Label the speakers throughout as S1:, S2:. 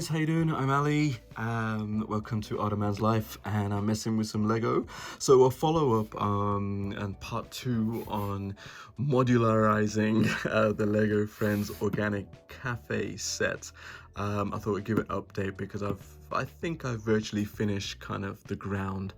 S1: guys, how you doing? I'm Ali. Welcome to Ottoman's Life, and I'm messing with some Lego. So a follow-up and part 2 on modularizing the Lego Friends Organic Cafe set. I thought I'd give an update because I think I've virtually finished kind of the ground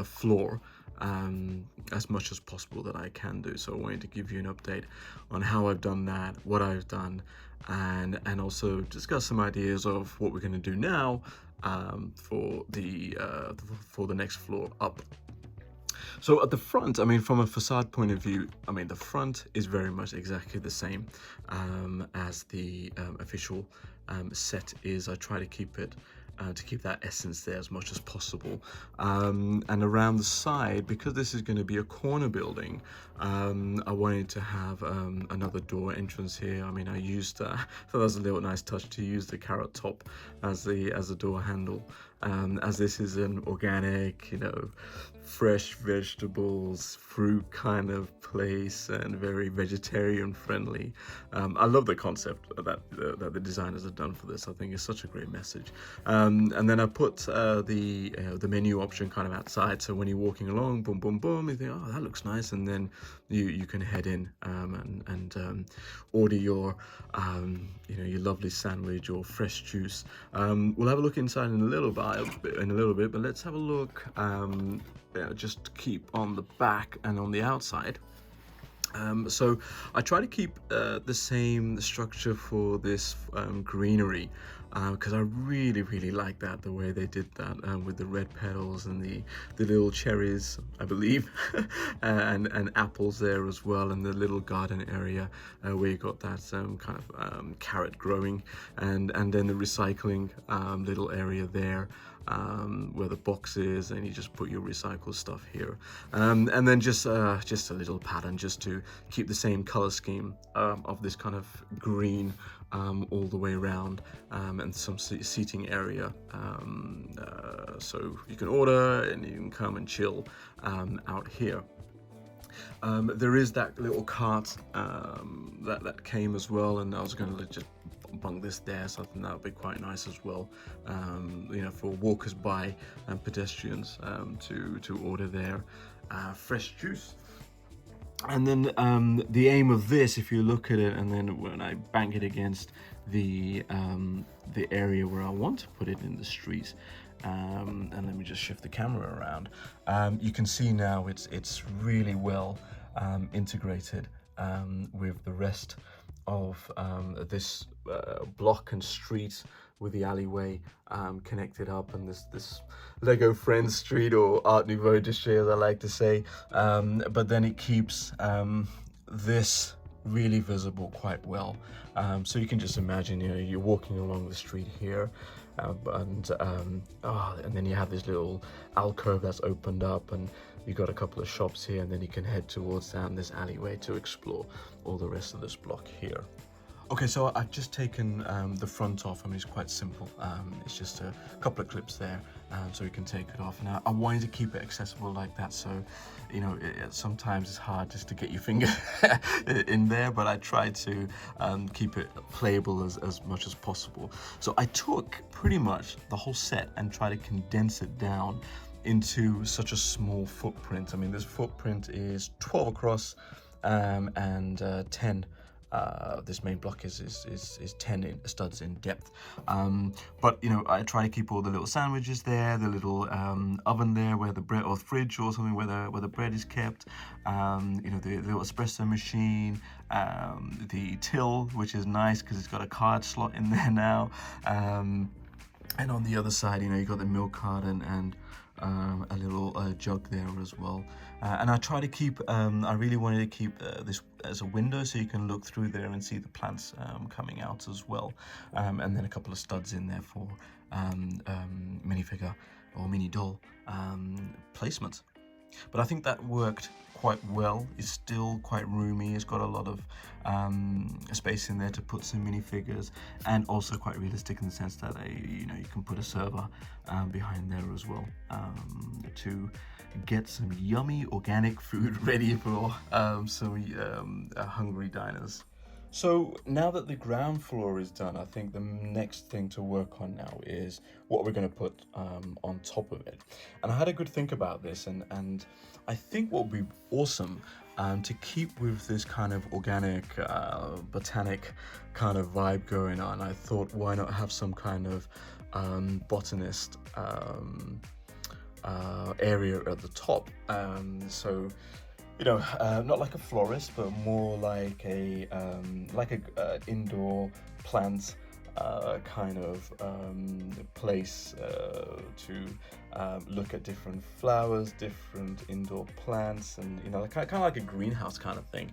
S1: floor as much as possible that I can do. So I wanted to give you an update on how I've done that, what I've done, and also discuss some ideas of what we're going to do now for the next floor up. So at the front, I mean, from a facade point of view, I mean, the front is very much exactly the same as the official set is. I try to keep that essence there as much as possible. And around the side, because this is going to be a corner building, I wanted to have another door entrance here. I mean, I used, so that was a little nice touch to use the carrot top as the door handle. As this is an organic, fresh vegetables, fruit kind of place, and very vegetarian friendly. I love the concept that the designers have done for this. I think it's such a great message. And then I put the menu option kind of outside, so when you're walking along, boom, boom, boom, you think, oh, that looks nice, and then you can head in and order your your lovely sandwich or fresh juice. We'll have a look inside in a little bit, but let's have a look. Just to keep on the back and on the outside. So I try to keep the same structure for this greenery because I really like that, the way they did that with the red petals and the little cherries, I believe, and apples there as well, and the little garden area where you got that kind of carrot growing, and then the recycling little area there. Where the box is, and you just put your recycled stuff here, and then just a little pattern just to keep the same color scheme of this kind of green all the way around, and some seating area, so you can order and you can come and chill out here. There is that little cart that came as well, and I was going to just bunk this there, so I think that would be quite nice as well, for walkers by and pedestrians to order their fresh juice. And then the aim of this, if you look at it, and then when I bank it against the area where I want to put it in the street, and let me just shift the camera around, you can see now it's really well integrated with the rest of this block and street, with the alleyway connected up, and this Lego Friends street, or Art Nouveau district as I like to say, but then it keeps this really visible quite well, so you can just imagine you're walking along the street here, and then you have this little alcove that's opened up, and you got a couple of shops here, and then you can head towards down this alleyway to explore all the rest of this block here. Okay, so I've just taken the front off. I mean, it's quite simple. It's just a couple of clips there, so you can take it off. Now, I wanted to keep it accessible like that, so, sometimes it's hard just to get your finger in there, but I tried to keep it playable as much as possible. So I took pretty much the whole set and tried to condense it down into such a small footprint. I mean, this footprint is 12 across and 10. This main block is 10 studs in depth, but I try to keep all the little sandwiches there, the little oven there where the bread, or fridge or something where the bread is kept, the little espresso machine, the till, which is nice because it's got a card slot in there now, and on the other side you got the milk cart and a little jug there as well, and I try to keep I really wanted to keep this as a window, so you can look through there and see the plants coming out as well, and then a couple of studs in there for minifigure or mini doll placement. But I think that worked quite well. It's still quite roomy. It's got a lot of space in there to put some minifigures, and also quite realistic in the sense that you can put a server behind there as well to get some yummy organic food ready for some hungry diners. So now that the ground floor is done, I think the next thing to work on now is what we're going to put on top of it. And I had a good think about this, and I think what would be awesome to keep with this kind of organic, botanic kind of vibe going on. I thought, why not have some kind of botanist area at the top. So you know, not like a florist, but more like a indoor plant kind of place to look at different flowers, different indoor plants, and you know, kind of like a greenhouse kind of thing,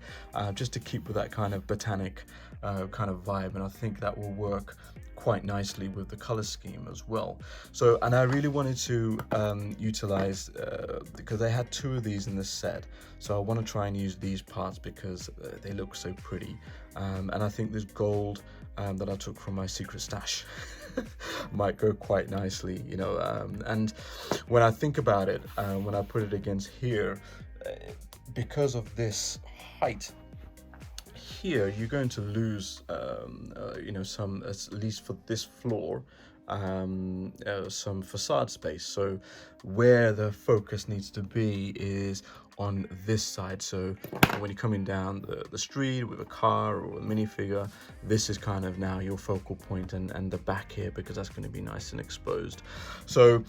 S1: just to keep with that kind of botanic kind of vibe. And I think that will work quite nicely with the color scheme as well. So, and I really wanted to utilize because I had two of these in this set, so I want to try and use these parts because they look so pretty, and I think this gold that I took from my secret stash might go quite nicely, you know. And when I think about it, when I put it against here, because of this height here, you're going to lose you know, some, at least for this floor, some facade space. So where the focus needs to be is on this side. So when you're coming down the street with a car or a minifigure, this is kind of now your focal point, and the back here, because that's going to be nice and exposed. So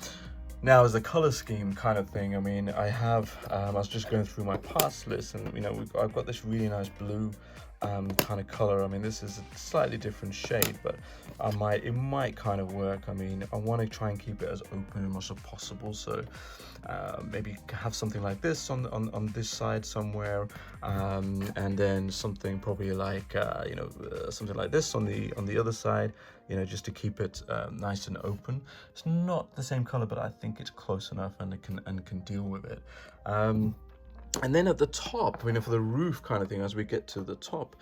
S1: now, as a color scheme kind of thing, I mean, I was just going through my parts list, and you know, I've got this really nice blue kind of color. I mean, this is a slightly different shade, but it might kind of work. I mean, I want to try and keep it as open as possible, so maybe have something like this on this side somewhere, and then something probably like you know, something like this on the other side, you know, just to keep it nice and open. It's not the same color, but I think it's close enough, and it can deal with it. And then at the top, you know, for the roof kind of thing, as we get to the top,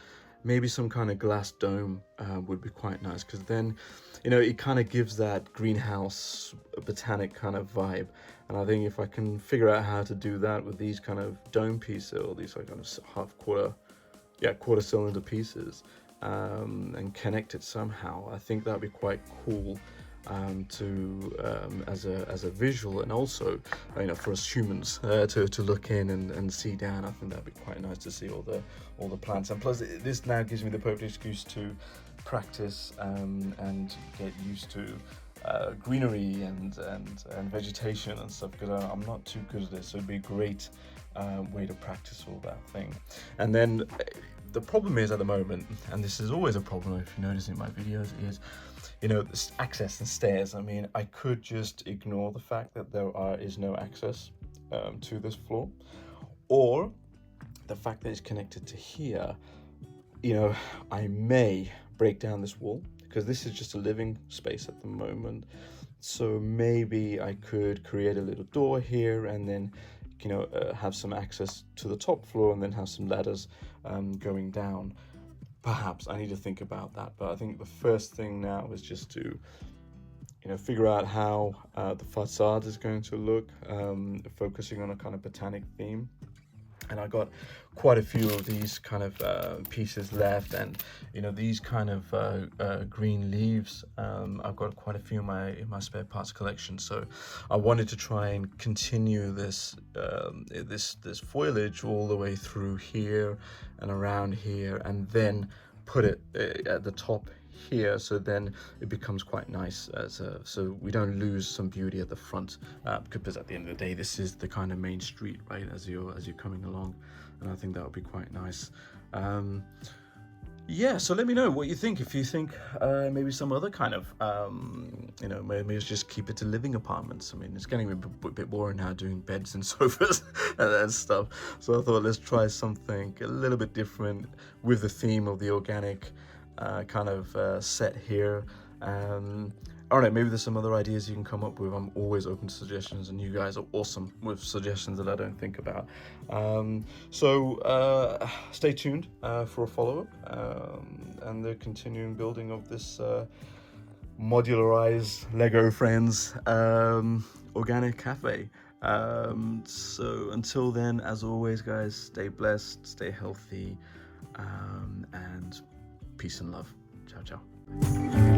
S1: maybe some kind of glass dome would be quite nice, because then, you know, it kind of gives that greenhouse botanic kind of vibe. And I think if I can figure out how to do that with these kind of dome pieces, or these like kind of quarter cylinder pieces, and connect it somehow, I think that'd be quite cool as a visual, and also you know, for us humans to look in and see down. I think that'd be quite nice to see all the plants, and plus this now gives me the perfect excuse to practice and get used to greenery and vegetation and stuff, because I'm not too good at this, so it'd be a great way to practice all that thing. And then the problem is at the moment, and this is always a problem if you notice in my videos, is, you know, this access and stairs. I mean, I could just ignore the fact that there is no access to this floor, or the fact that it's connected to here. You know, I may break down this wall, because this is just a living space at the moment. So maybe I could create a little door here, and then, you know, have some access to the top floor, and then have some ladders going down. Perhaps I need to think about that, but I think the first thing now is just to, you know, figure out how the facade is going to look, focusing on a kind of botanic theme. And I got quite a few of these kind of pieces left, and you know, these kind of green leaves, I've got quite a few in my spare parts collection. So I wanted to try and continue this this foliage all the way through here and around here, and then put it at the top here, so then it becomes quite nice so we don't lose some beauty at the front, because at the end of the day, this is the kind of main street, right, as you're coming along, and I think that would be quite nice. Yeah, so let me know what you think. If you think maybe some other kind of you know, maybe it's just keep it to living apartments. I mean, it's getting a bit boring now doing beds and sofas and stuff, so I thought let's try something a little bit different with the theme of the organic kind of set here. I don't know, maybe there's some other ideas you can come up with. I'm always open to suggestions, and you guys are awesome with suggestions that I don't think about. So stay tuned for a follow-up and the continuing building of this modularized Lego Friends organic cafe. So until then, as always, guys, stay blessed, stay healthy, and Peace and love. Ciao, ciao.